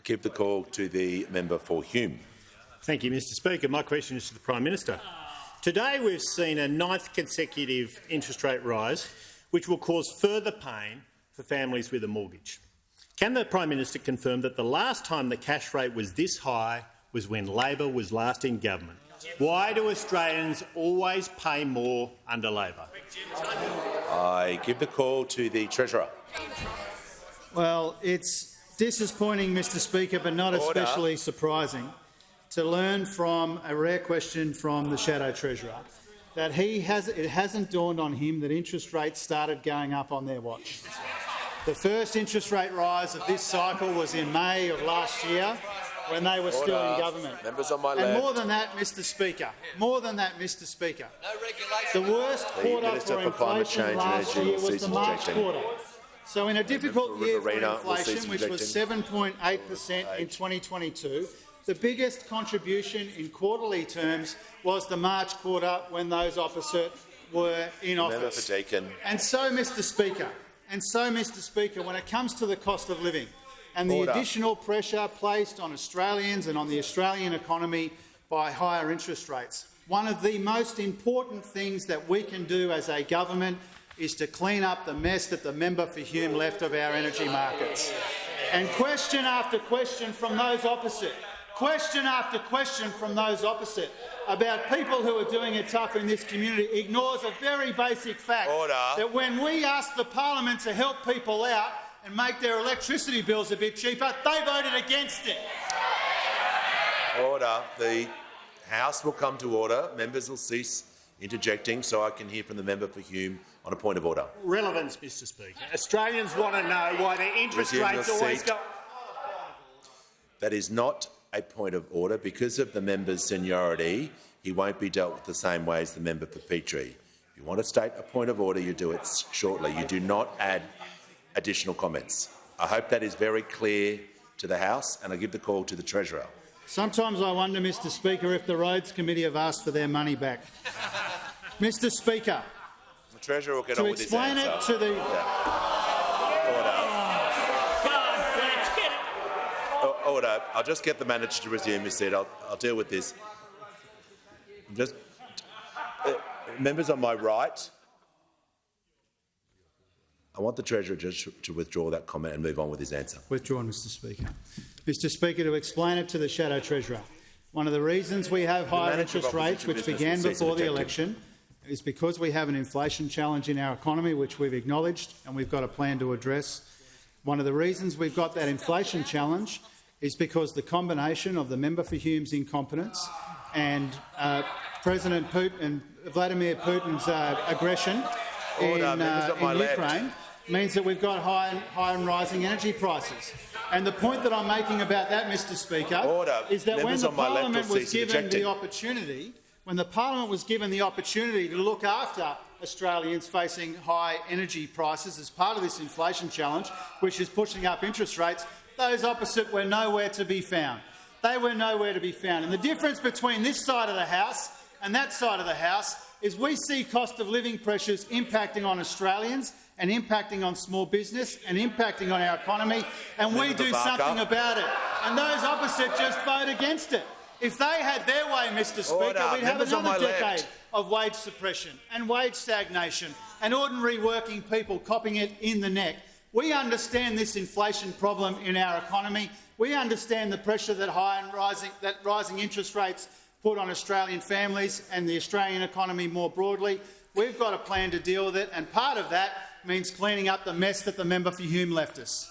give the call to the member for Hume. Thank you, Mr Speaker. My question is to the Prime Minister. Today we've seen a 9th consecutive interest rate rise, which will cause further pain for families with a mortgage. Can the Prime Minister confirm that the last time the cash rate was this high was when Labor was last in government? Why do Australians always pay more under Labor? I give the call to the Treasurer. Well, it's disappointing, Mr Speaker, but not especially surprising, to learn from a rare question from the Shadow Treasurer that it hasn't dawned on him that interest rates started going up on their watch. The first interest rate rise of this cycle was in May of last year, when they were still in government. Members on my left. And more than that, Mr Speaker, the worst quarter for inflation last year was the March quarter. So in a difficult year for inflation, which was 7.8% in 2022, the biggest contribution in quarterly terms was the March quarter when those opposite were in office. And so, Mr Speaker, when it comes to the cost of living and the additional pressure placed on Australians and on the Australian economy by higher interest rates, one of the most important things that we can do as a government is to clean up the mess that the member for Hume left of our energy markets. And question after question from those opposite, about people who are doing it tough in this community ignores a very basic fact that when we asked the parliament to help people out and make their electricity bills a bit cheaper, they voted against it. Order. The House will come to order. Members will cease interjecting so I can hear from the member for Hume on a point of order. Relevance, Mr Speaker. Australians want to know why their interest rates always go. That is not a point of order. Because of the member's seniority, he won't be dealt with the same way as the member for Petrie. If you want to state a point of order, you do it shortly. You do not add additional comments. I hope that is very clear to the House, and I give the call to the Treasurer. Sometimes I wonder, Mr Speaker, if the Roads Committee have asked for their money back. Mr Speaker, the Treasurer will get on with his answer. To explain it to the... Order. I'll just get the manager to resume his seat. I'll deal with this. Members on my right, I want the Treasurer just to withdraw that comment and move on with his answer. Withdrawn, Mr Speaker. Mr Speaker, to explain it to the Shadow Treasurer, one of the reasons we have higher interest rates, which began before the election, is because we have an inflation challenge in our economy, which we've acknowledged and we've got a plan to address. One of the reasons we've got that inflation challenge is because the combination of the member for Hume's incompetence and President Putin, Vladimir Putin's aggression in Ukraine means that we've got high and rising energy prices. And the point that I'm making about that, Mr Speaker, is that when the Parliament was given the opportunity, to look after Australians facing high energy prices as part of this inflation challenge, which is pushing up interest rates, those opposite were nowhere to be found. They were nowhere to be found. And the difference between this side of the House and that side of the House is we see cost of living pressures impacting on Australians and impacting on small business and impacting on our economy, and we do something about it. And those opposite just vote against it. If they had their way, Mr Speaker, we'd have another decade of wage suppression and wage stagnation and ordinary working people copping it in the neck. We understand this inflation problem in our economy. We understand the pressure that rising interest rates put on Australian families and the Australian economy more broadly. We've got a plan to deal with it, and part of that means cleaning up the mess that the member for Hume left us.